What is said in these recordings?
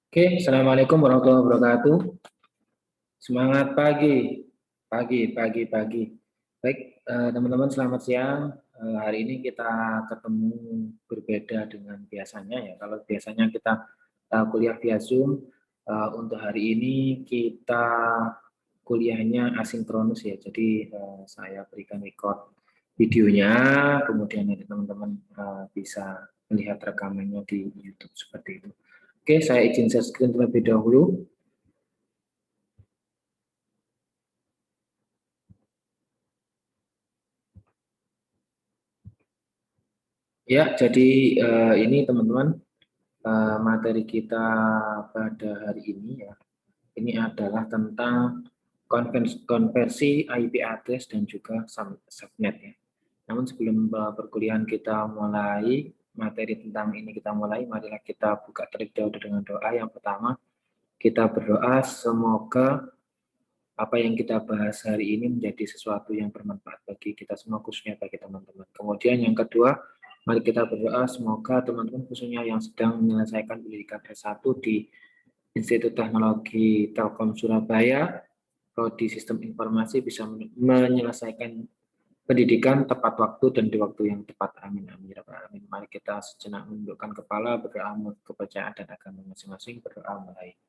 Oke, Assalamualaikum warahmatullahi wabarakatuh. Semangat pagi, pagi. Baik, teman-teman selamat siang. Hari ini kita ketemu berbeda dengan biasanya ya. Kalau biasanya kita kuliah via Zoom, untuk hari ini kita kuliahnya asinkronus ya. Jadi saya berikan record videonya, kemudian nanti teman-teman bisa melihat rekamannya di YouTube seperti itu. Oke, saya izin share screen terlebih dahulu. Ya, jadi ini teman-teman materi kita pada hari ini ya. Ini adalah tentang konversi IP address dan juga subnet ya. Namun sebelum perkuliahan kita mulai, materi tentang ini kita mulai, marilah kita buka terlebih dahulu dengan doa. Yang pertama, kita berdoa semoga apa yang kita bahas hari ini menjadi sesuatu yang bermanfaat bagi kita semua, khususnya bagi teman-teman. Kemudian yang kedua, mari kita berdoa semoga teman-teman khususnya yang sedang menyelesaikan pendidikan S1 di Institut Teknologi Telkom Surabaya, Prodi Sistem Informasi bisa menyelesaikan pendidikan tepat waktu dan di waktu yang tepat. Amin, amin, ya rabbal alamin. Mari kita sejenak menundukkan kepala, berdoa menurut kepercayaan dan agama masing-masing, berdoa mulai.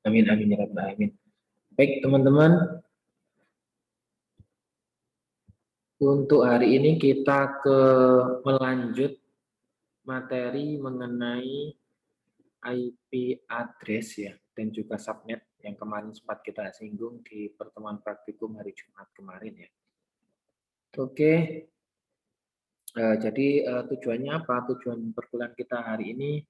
Amin, amin, ya rabbal alamin. Baik, teman-teman, untuk hari ini kita melanjut materi mengenai IP address ya dan juga subnet yang kemarin sempat kita singgung di pertemuan praktikum hari Jumat kemarin ya. Oke, jadi tujuannya apa? Tujuan perkuliahan kita hari ini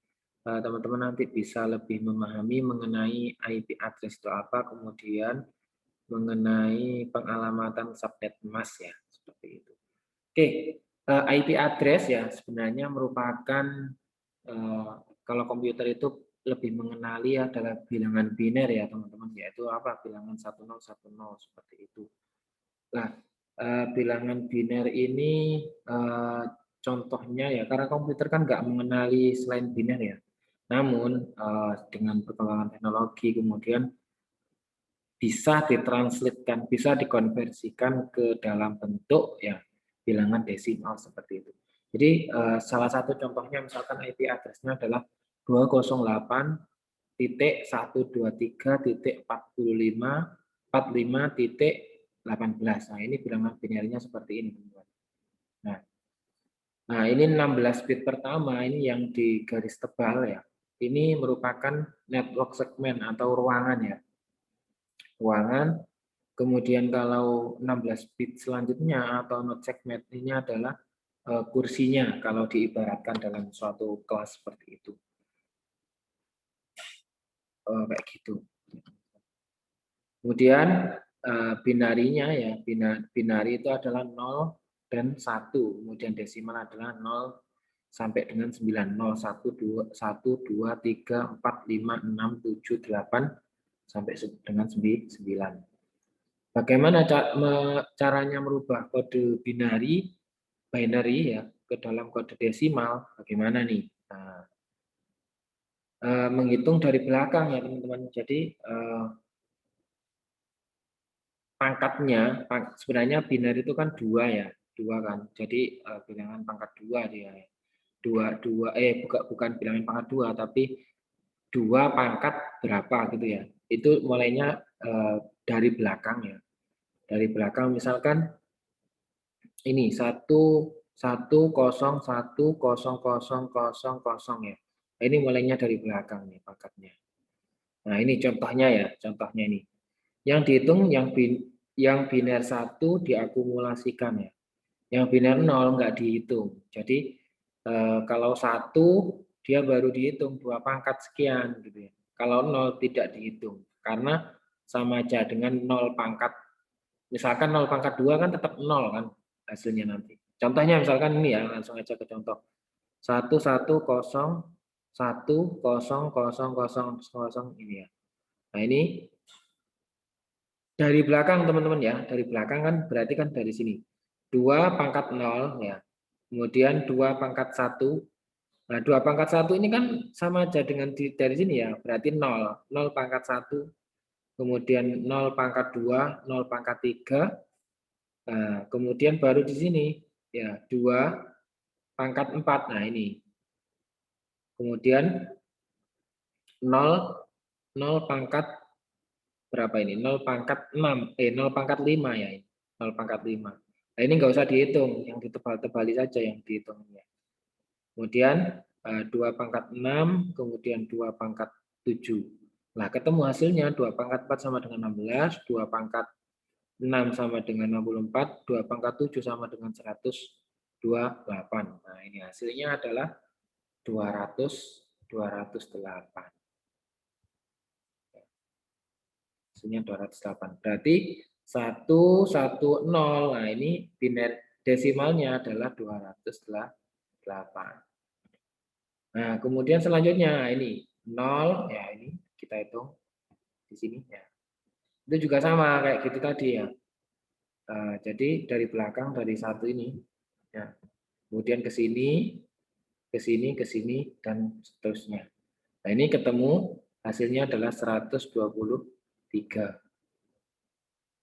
teman-teman nanti bisa lebih memahami mengenai IP address itu apa, kemudian mengenai pengalamatan subnet emas ya, seperti itu. Oke, IP address ya sebenarnya merupakan kalau komputer itu lebih mengenali adalah bilangan biner ya teman-teman, yaitu apa? Bilangan 1010 seperti itu. Nah, bilangan biner ini contohnya ya, karena komputer kan nggak mengenali selain biner ya. Namun dengan perkembangan teknologi kemudian bisa ditranslatekan, bisa dikonversikan ke dalam bentuk ya bilangan desimal seperti itu. Jadi salah satu contohnya misalkan IP address-nya adalah 208.123.45.45.18. Nah, ini bilangan binarnya seperti ini, teman-teman. Nah, nah, ini 16 bit pertama ini yang di garis tebal ya. Ini merupakan network segmen atau ruangan ya. Ruangan. Kemudian kalau 16 bit selanjutnya atau not segment ini adalah kursinya kalau diibaratkan dalam suatu kelas seperti itu. Kayak gitu. Kemudian binarinya ya, binari itu adalah 0 dan 1. Kemudian desimal adalah 0 sampai dengan 9. 0, 1, 2, 1, 2, 3, 4, 5, 6, 7, 8, sampai dengan 9. Bagaimana caranya merubah kode binary ya ke dalam kode desimal? Bagaimana nih? Nah, menghitung dari belakang ya teman-teman. Jadi pangkatnya sebenarnya binary itu kan dua ya, dua kan. Jadi bilangan pangkat dua dia. Dua dua bukan bilangan pangkat dua tapi dua pangkat berapa gitu ya. Itu mulainya dari belakang ya. Dari belakang misalkan ini 1 1 0 1 0 0 0 ya. Nah, ini mulainya dari belakang nih pangkatnya. Nah, ini contohnya ya, contohnya ini. Yang dihitung yang biner 1 diakumulasikan ya. Yang biner 0 nggak dihitung. Jadi kalau 1 dia baru dihitung 2 pangkat sekian gitu ya. Kalau 0 tidak dihitung karena sama aja dengan 0 pangkat. Misalkan 0 pangkat 2 kan tetap 0 kan hasilnya nanti. Contohnya misalkan ini ya, langsung aja ke contoh. 1 1 0 1 0 0 0 ini ya. Nah, ini dari belakang teman-teman ya, dari belakang kan berarti kan dari sini. 2 pangkat 0 ya. kemudian 2 pangkat 1. Nah, 2 pangkat 1 ini kan sama aja dengan dari sini ya, berarti 0. 0 pangkat 1, kemudian 0 pangkat 2, 0 pangkat 3. Nah, kemudian baru di sini ya 2 pangkat 4. Nah, ini. Kemudian 0 pangkat berapa ini? 0 pangkat 6, 0 pangkat 5 ya. 0 pangkat 5. Nah, ini nggak usah dihitung, yang ditebal-tebali saja yang dihitungnya. Kemudian 2 pangkat 6, kemudian 2 pangkat 7. Nah, ketemu hasilnya 2 pangkat 4 sama dengan 16, 2 pangkat 6 sama dengan 64, 2 pangkat 7 sama dengan 128. Nah, ini hasilnya adalah 208. Hasilnya 208. Berarti 110. Nah, ini biner desimalnya adalah 208. Nah, kemudian selanjutnya ini 0 ya, ini kita hitung di sini ya. Itu juga sama kayak gitu tadi ya. Jadi dari belakang dari 1 ini ya. Kemudian ke sini, ke sini, ke sini dan seterusnya. Nah, ini ketemu hasilnya adalah 123.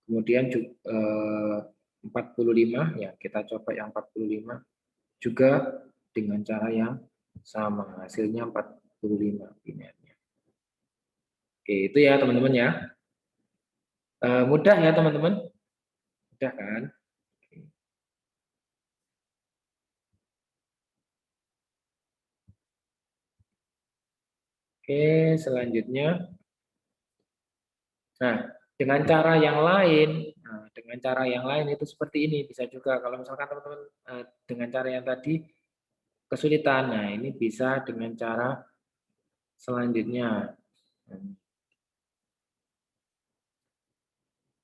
Kemudian 45 ya, kita coba yang 45 juga dengan cara yang sama, hasilnya 45 binarnya. Oke, itu ya teman-teman ya. Mudah ya teman-teman? Mudah kan? Oke, selanjutnya. Nah, dengan cara yang lain, itu seperti ini bisa juga. Kalau misalkan teman-teman dengan cara yang tadi kesulitan, nah ini bisa dengan cara selanjutnya.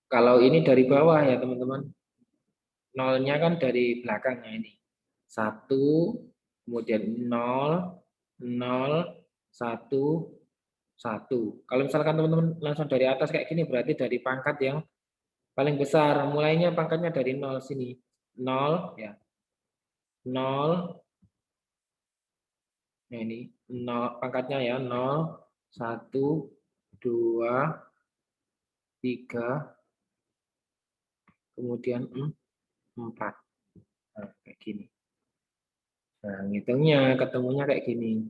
Kalau ini dari bawah ya teman-teman, nolnya kan dari belakangnya ini. 1, kemudian 0, 0, 1, 1. Kalau misalkan teman-teman langsung dari atas kayak gini, berarti dari pangkat yang paling besar. Mulainya pangkatnya dari 0 sini. 0, ya. 0, nah ini 0, pangkatnya ya. 0, 1, 2, 3, kemudian 4. Nah, kayak gini. Nah, ngitungnya ketemunya kayak gini.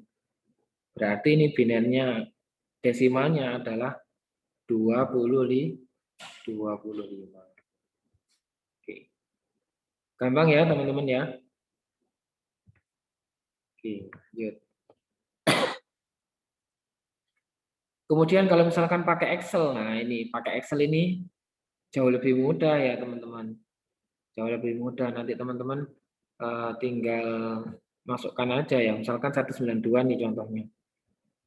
Berarti ini binarnya desimalnya adalah 25. Oke. Gampang ya teman-teman ya. Oke, lanjut. Kemudian kalau misalkan pakai Excel, nah ini pakai Excel ini jauh lebih mudah ya teman-teman. Jauh lebih mudah. Nanti teman-teman tinggal masukkan aja ya. Misalkan 192 nih contohnya.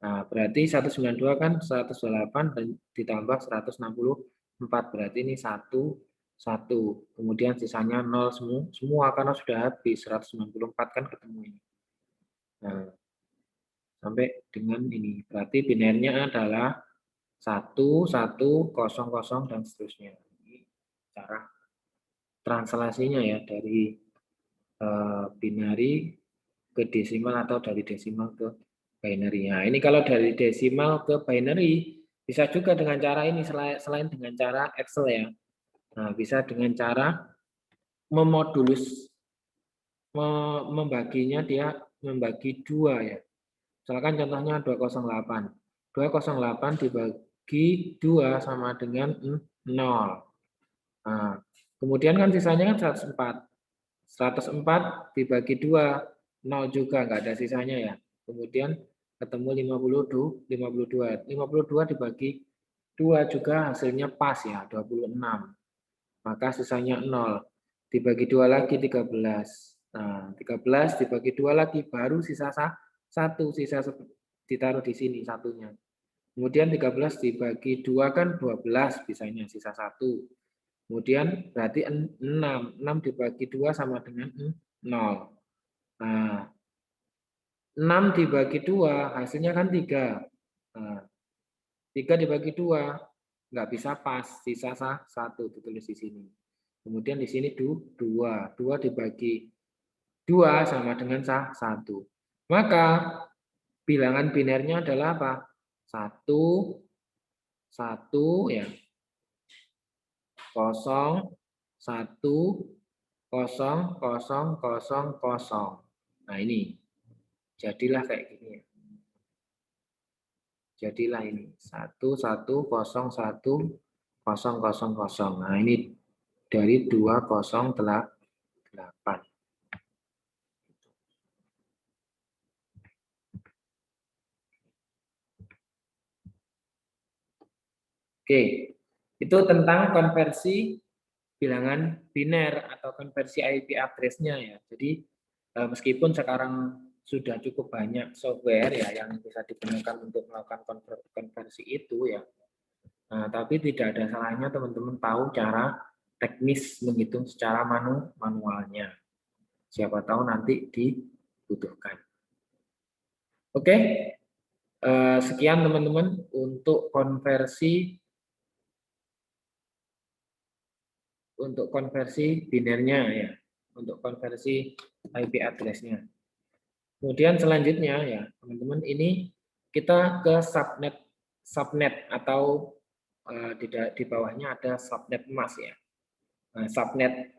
Nah, berarti 192 kan 128 dan ditambah 164. Berarti ini 1, 1. Kemudian sisanya 0 semua karena sudah habis. 194 kan ketemu ini. Nah, sampai dengan ini. Berarti binarnya adalah 1, 1, 0, 0, dan seterusnya. Ini cara translasinya ya dari binary ke desimal atau dari desimal ke binary. Nah, ini kalau dari desimal ke binary bisa juga dengan cara ini selain dengan cara Excel ya. Nah, bisa dengan cara memodulus membaginya, dia membagi 2 ya. Misalkan contohnya 208. 208 dibagi 2 sama dengan 0. Nah, kemudian kan sisanya kan 104. 104 dibagi 2, 0 juga, nggak ada sisanya ya. Kemudian ketemu 52. 52 dibagi 2 juga hasilnya pas ya, 26. Maka sisanya 0. Dibagi 2 lagi 13. Nah, 13 dibagi 2 lagi baru sisa 1, sisa ditaruh di sini satunya. Kemudian 13 dibagi 2 kan 12 bisanya, sisa 1. Kemudian berarti 6. 6 dibagi 2 sama dengan 0. Nah, 6 dibagi 2 hasilnya kan 3. Nah, 3 dibagi 2 nggak bisa pas, sisa 1 ditulis di sini. Kemudian di sini 2. 2 dibagi 2 sama dengan 1. Maka bilangan binernya adalah apa? 1, 1 ya, 0, 1, 0, 0, 0, 0. Nah ini, jadilah kayak gini ya. Jadilah ini 1, 1, 0, 1, 0, 0, 0. Nah ini dari 208. Oke, itu tentang konversi bilangan biner atau konversi IP address-nya ya. Jadi meskipun sekarang sudah cukup banyak software ya yang bisa digunakan untuk melakukan konversi itu ya. Nah, tapi tidak ada salahnya teman-teman tahu cara teknis menghitung secara manualnya. Siapa tahu nanti dibutuhkan. Oke, sekian teman-teman untuk konversi binernya ya, untuk konversi IP address-nya. Kemudian selanjutnya ya, teman-teman ini kita ke subnet atau di bawahnya ada subnet mask ya. Nah, subnet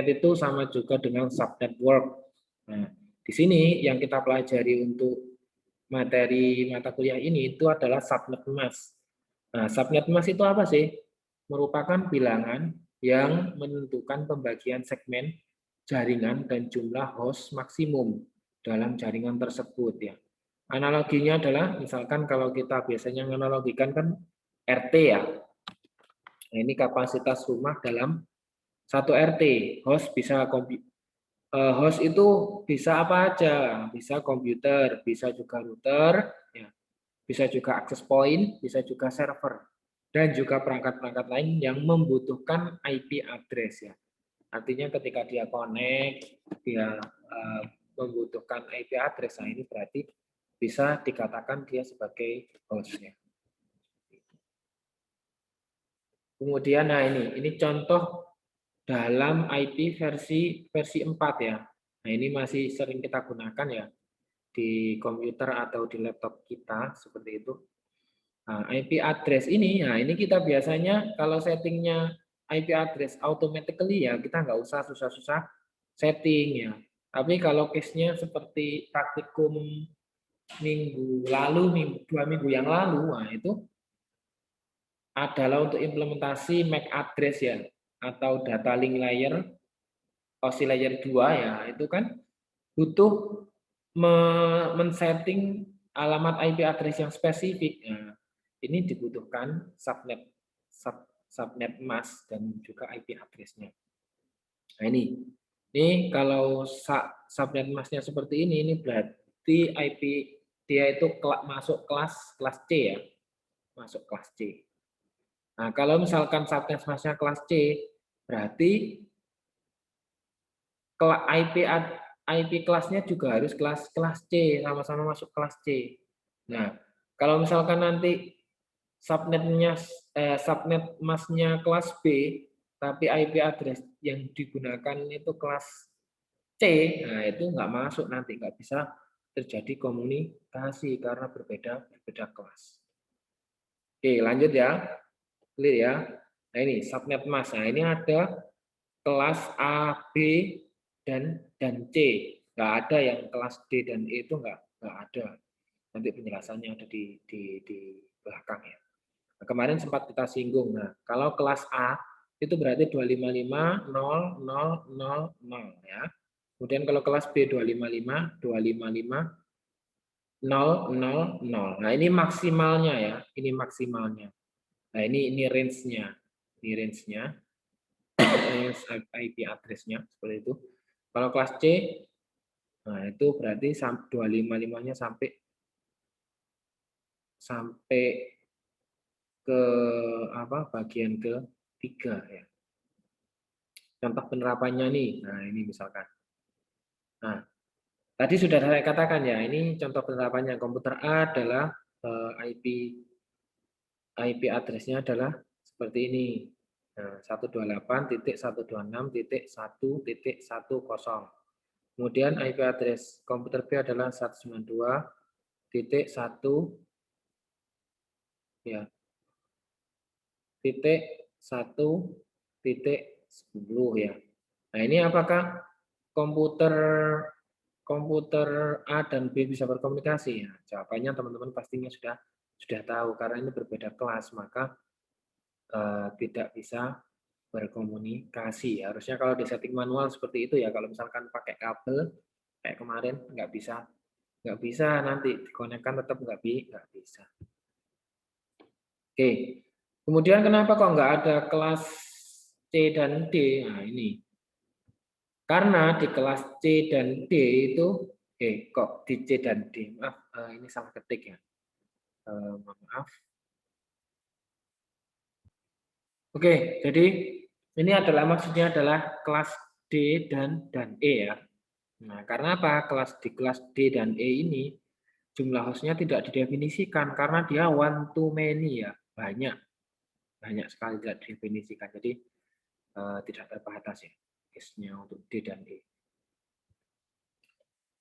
itu sama juga dengan subnetwork. Nah, di sini yang kita pelajari untuk materi mata kuliah ini itu adalah subnet mask. Nah, subnet mask itu apa sih? Merupakan bilangan yang menentukan pembagian segmen jaringan dan jumlah host maksimum dalam jaringan tersebut ya. Analoginya adalah misalkan kalau kita biasanya menganalogikan kan RT ya. Nah, ini kapasitas rumah dalam satu RT. Host itu bisa apa aja? Bisa komputer, bisa juga router, ya. Bisa juga access point, bisa juga server, dan juga perangkat-perangkat lain yang membutuhkan IP address ya. Artinya ketika dia connect, dia membutuhkan IP address, nah ini berarti bisa dikatakan dia sebagai hostnya. Kemudian, nah ini contoh dalam IP versi 4 ya. Nah ini masih sering kita gunakan ya di komputer atau di laptop kita seperti itu. Nah, IP address ini, nah ini kita biasanya kalau settingnya IP address automatically ya kita nggak usah susah-susah setting ya. Tapi kalau case-nya seperti praktikum minggu lalu, 2 minggu yang lalu, nah itu adalah untuk implementasi MAC address ya atau data link layer, OSI layer 2 ya, itu kan butuh men-setting alamat IP address yang spesifik. Nah, ini dibutuhkan subnet mask dan juga IP address-nya. Nah, ini kalau subnet mask-nya seperti ini berarti IP dia itu masuk kelas C ya, masuk kelas C. Nah, kalau misalkan subnet mask-nya kelas C, berarti IP kelasnya juga harus kelas C, sama-sama masuk kelas C. Nah, kalau misalkan nanti subnet masknya kelas B, tapi IP address yang digunakan itu kelas C, nah itu nggak masuk nanti, nggak bisa terjadi komunikasi karena berbeda kelas. Oke, lanjut ya, clear ya. Nah ini subnet mask, nah ini ada kelas A, B, dan C. Nggak ada yang kelas D dan E itu nggak ada. Nanti penjelasannya ada di belakang ya. Nah, kemarin sempat kita singgung. Nah, kalau kelas A itu berarti 255.0.0.0.0 ya. Kemudian kalau kelas B 255.255.0.0.0. Nah, ini maksimalnya ya. Ini maksimalnya. Nah, ini range-nya. Ini range-nya. IP address-nya seperti itu. Kalau kelas C, nah itu berarti 255-nya sampai ke bagian ketiga ya. Contoh penerapannya nih, nah ini misalkan. Nah, tadi sudah saya katakan ya, ini contoh penerapannya. Komputer A adalah IP address-nya adalah seperti ini. Nah, 128.126.1.10. Kemudian IP address komputer B adalah 192.1 ya, .1.10 ya. Nah, ini apakah komputer A dan B bisa berkomunikasi? Ya, jawabannya teman-teman pastinya sudah tahu karena ini berbeda kelas, maka tidak bisa berkomunikasi. Harusnya kalau di setting manual seperti itu ya. Kalau misalkan pakai kabel kayak kemarin nggak bisa nanti dikonekkan tetap nggak bisa. Oke. Kemudian kenapa kok nggak ada kelas C dan D? Nah ini karena di kelas C dan D itu kok di C dan D? Maaf, ini salah ketik ya. Maaf. Oke, jadi ini adalah maksudnya adalah kelas D dan E ya. Nah, karena apa? Di kelas D dan E ini jumlah hostnya tidak didefinisikan karena dia one to many ya, banyak sekali tidak didefinisikan. Jadi tidak terbatas ya case-nya untuk D dan E.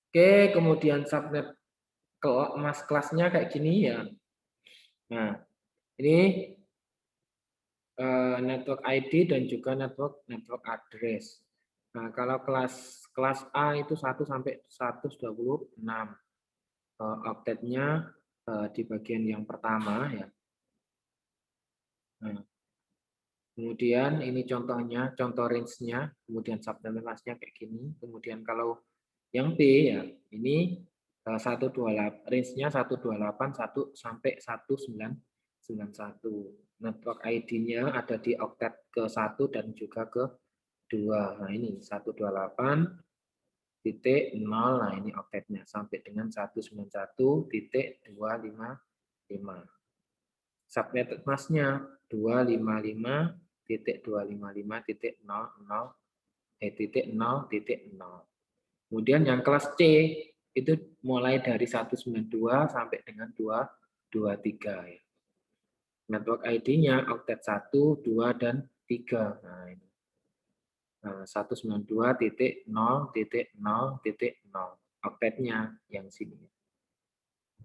Oke, kemudian subnet kelasnya kayak gini ya. Nah, ini network ID dan juga network address. Nah, kalau kelas A itu 1 sampai 126. Oktetnya di bagian yang pertama ya. Nah, kemudian ini contohnya, contoh range-nya, kemudian subnet kelasnya kayak gini. Kemudian kalau yang B ya, ini 128, range-nya 128 1 sampai 1991. Network ID-nya ada di oktet ke-1 dan juga ke-2. Nah, ini 128.0, nah ini oktetnya sampai dengan 191.255. Subnet masnya 255.255.00. Kemudian yang kelas C itu mulai dari 192 sampai dengan 223 ya. Network ID-nya oktet 1, 2 dan 3. Nah, ini. 192.0.0.0 oktetnya yang sini.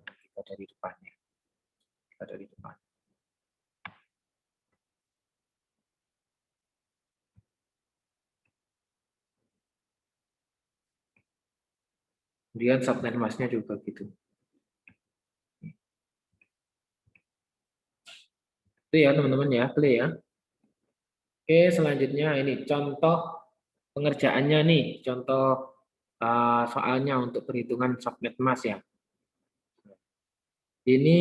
Kita dari depannya. Kita dari depan. Kemudian subnet masnya juga gitu. Itu ya teman-teman ya, play ya. Oke, selanjutnya ini contoh pengerjaannya nih, contoh soalnya untuk perhitungan subnet mas ya. Ini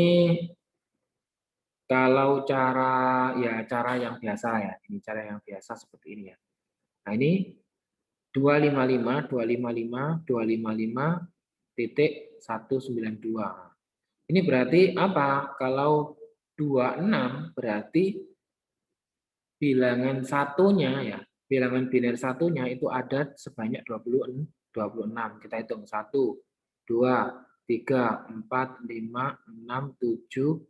kalau cara yang biasa ya, ini cara yang biasa seperti ini ya. Nah ini 255.192. Ini berarti apa? Kalau 26 berarti bilangan satunya ya, bilangan biner satunya itu ada sebanyak 26. Kita hitung 1, 2, 3, 4, 5, 6, 7,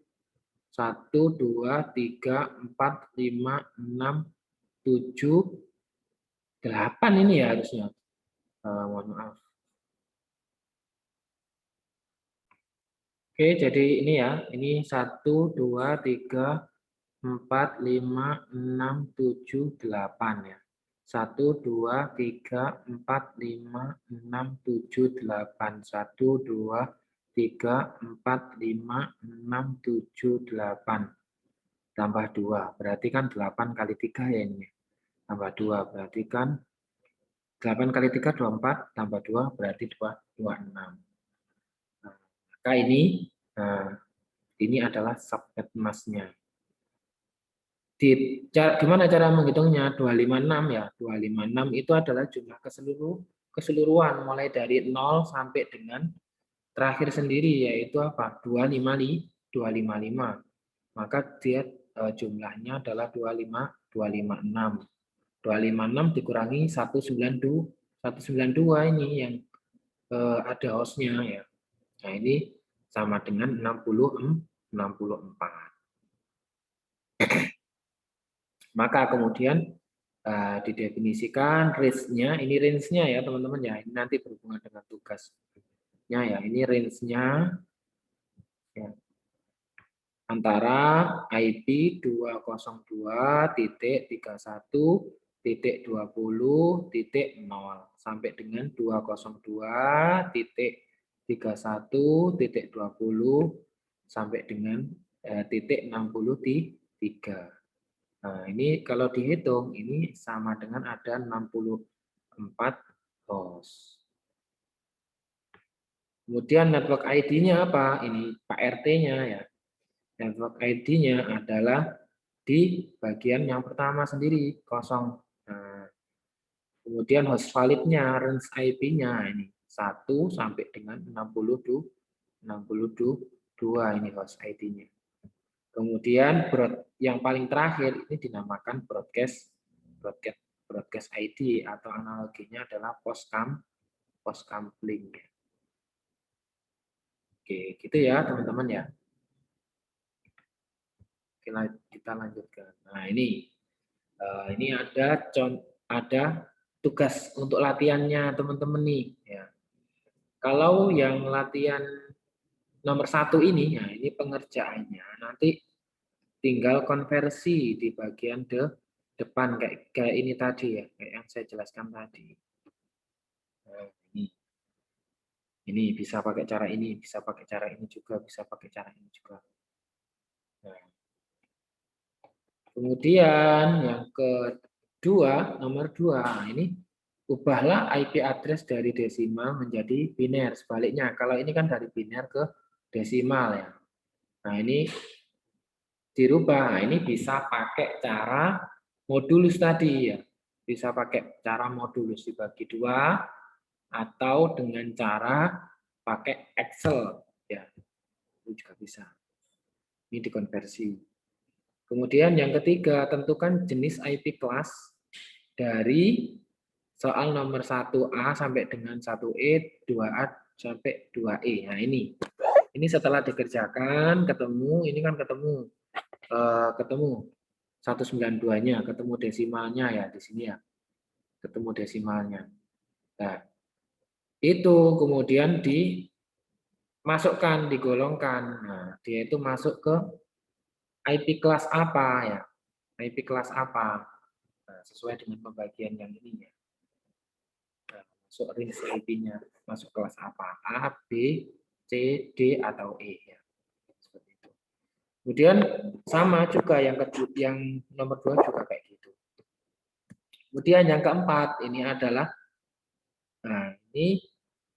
1, 2, 3, 4, 5, 6, 7, 8 ini ya harusnya. Mohon maaf. Oke, jadi ini ya, ini 1, 2, 3, 4, 5, 6, 7, 8 ya. 1, 2, 3, 4, 5, 6, 7, 8. 1, 2, 3, 4, 5, 6, 7, 8. Tambah 2, berarti kan 8 kali 3 ya ini. Tambah 2, berarti kan 8 kali 3, 24, tambah 2, berarti 26. Nah, maka ini adalah subnet masnya. Gimana cara menghitungnya? 256 ya. 256 itu adalah jumlah keseluruhan mulai dari 0 sampai dengan terakhir sendiri yaitu apa? 255. Maka dia jumlahnya adalah 256. 256 dikurangi 192 ini yang ada hostnya ya. Nah, ini sama dengan 64. Maka kemudian Didefinisikan range-nya, ini range-nya ya teman-teman ya, ini nanti berhubungan dengan tugasnya ya, ini range-nya ya, antara IP 202.31.20.0 sampai dengan 202.31.20 sampai dengan titik 63. Nah, ini kalau dihitung, ini sama dengan ada 64 host. Kemudian network ID-nya apa? Ini Pak RT-nya ya. Network ID-nya adalah di bagian yang pertama sendiri, kosong. Nah, kemudian host validnya, range IP-nya ini 1 sampai dengan 62 ini host ID-nya. Kemudian yang paling terakhir ini dinamakan broadcast ID atau analoginya adalah postcam link. Oke, gitu ya teman-teman ya. Oke, kita lanjutkan. Nah, ini ada tugas untuk latihannya teman-teman nih ya. Kalau yang latihan nomor 1 ini, ya ini pengerjaannya nanti tinggal konversi di bagian depan kayak ini tadi ya, kayak yang saya jelaskan tadi. Nah, ini bisa pakai cara ini, bisa pakai cara ini juga, bisa pakai cara ini juga. Nah, kemudian yang kedua, nomor 2, ini ubahlah IP address dari desimal menjadi biner. Sebaliknya, kalau ini kan dari biner ke desimal ya. Nah, ini dirubah. Nah, ini bisa pakai cara modulus tadi ya. Bisa pakai cara modulus dibagi 2 atau dengan cara pakai Excel ya. Itu juga bisa. Ini dikonversi. Kemudian yang ketiga, tentukan jenis IP class dari soal nomor 1A sampai dengan 1E, 2A sampai 2E. Nah, ini setelah dikerjakan ketemu, ini kan ketemu 192-nya, ketemu desimalnya ya di sini ya. Ketemu desimalnya. Nah, itu kemudian dimasukkan, digolongkan. Nah, dia itu masuk ke IP kelas apa ya? IP kelas apa? Nah, sesuai dengan pembagian yang ini ya. Nah, masuk range IP-nya, masuk kelas apa? A, B, C, D atau E ya. Seperti itu. Kemudian sama juga yang nomor 2 juga kayak gitu. Kemudian yang keempat ini adalah, nah ini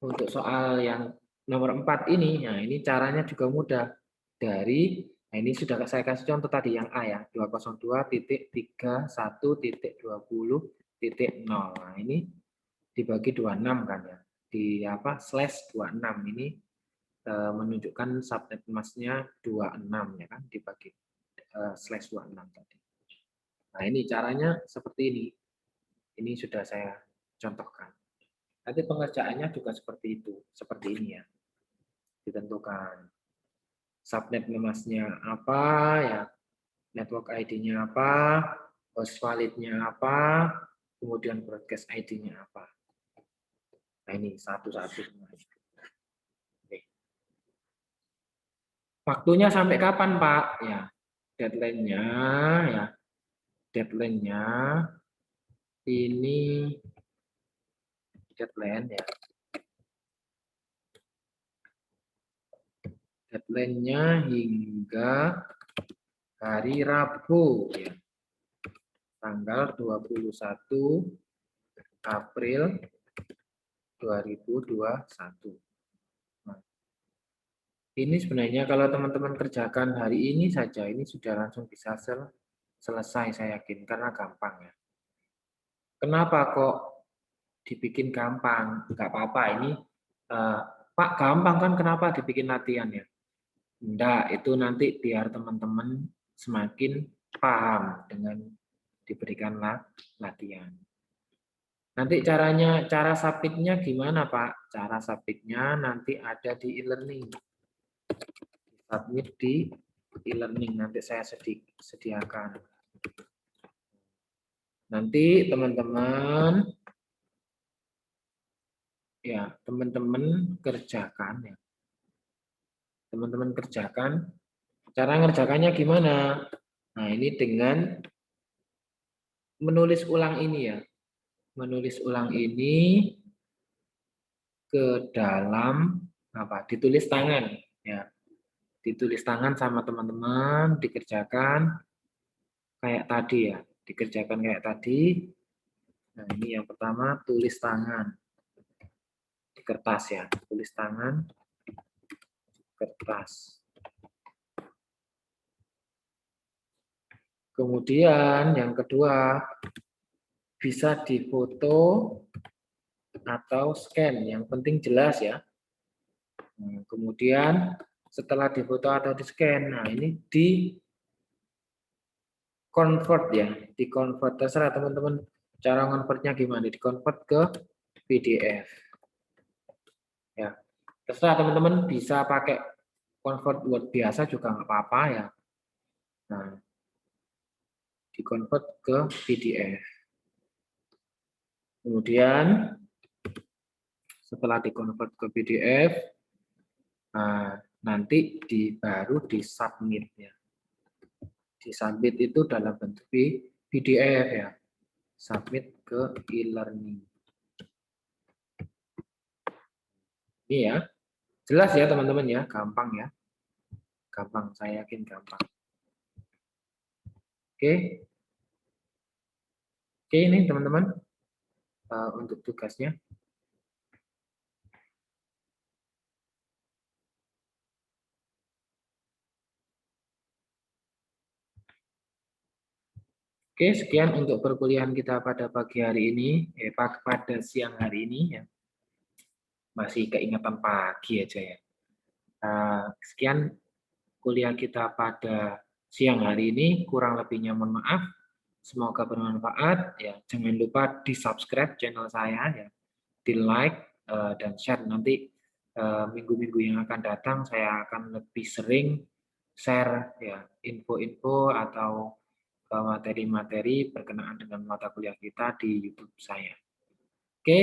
untuk soal yang nomor 4 ini, nah ini caranya juga mudah. Nah ini sudah saya kasih contoh tadi yang A ya, 202.31.20.0. Nah ini dibagi 26 kan ya, di slash 26 ini menunjukkan subnet masknya 26 ya kan, dibagi slash 26 tadi. Nah ini caranya seperti ini. Ini sudah saya contohkan. Nanti pengerjaannya juga seperti itu, seperti ini ya. Ditentukan subnet masknya apa ya, network ID-nya apa, host validnya apa, kemudian broadcast ID-nya apa. Nah ini satu-satu. Waktunya sampai kapan Pak? Ya, deadline-nya ya, deadline-nya ini deadline ya. Deadline-nya hingga hari Rabu ya. Tanggal 21 April 2021. Nah, ini sebenarnya kalau teman-teman kerjakan hari ini saja, ini sudah langsung bisa selesai saya yakin, karena gampang ya. Kenapa kok dibikin gampang? Enggak apa-apa, ini Pak gampang kan kenapa dibikin latihan ya? Enggak, itu nanti biar teman-teman semakin paham dengan diberikan latihan. Nanti cara submitnya gimana Pak? Cara submitnya nanti ada di e-learning. Submit di e-learning nanti saya sediakan. Nanti teman-teman kerjakan ya. Teman-teman kerjakan. Cara ngerjakannya gimana? Nah, ini dengan menulis ulang ini ya. Menulis ulang ini ke dalam apa? Ditulis tangan ya. Ditulis tangan sama teman-teman, dikerjakan kayak tadi ya. Dikerjakan kayak tadi. Nah, ini yang pertama tulis tangan di kertas ya. Tulis tangan di kertas. Kemudian yang kedua bisa difoto atau scan, yang penting jelas ya. Nah, kemudian setelah difoto atau di scan, nah ini di convert ya, di convert terserah teman-teman cara convertnya gimana, di convert ke PDF ya. Terserah teman-teman bisa pakai convert Word biasa juga nggak apa-apa ya. Nah, di convert ke PDF. Kemudian setelah di convert ke PDF, nah, nanti baru di submit ya. Di submit itu dalam bentuk PDF ya. Submit ke e-learning. Ini ya. Jelas ya teman-teman ya, gampang ya. Gampang, saya yakin gampang. Oke. Oke ini teman-teman untuk tugasnya. Oke, sekian untuk perkuliahan kita pada pagi hari ini, pada siang hari ini ya. Masih keingatan pagi aja ya. Sekian kuliah kita pada siang hari ini, kurang lebihnya mohon maaf. Semoga bermanfaat ya. Jangan lupa di-subscribe channel saya ya. Di-like dan share nanti minggu-minggu yang akan datang saya akan lebih sering share ya info-info atau materi-materi berkenaan dengan mata kuliah kita di YouTube saya. Oke,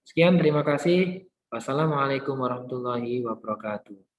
sekian terima kasih. Wassalamualaikum warahmatullahi wabarakatuh.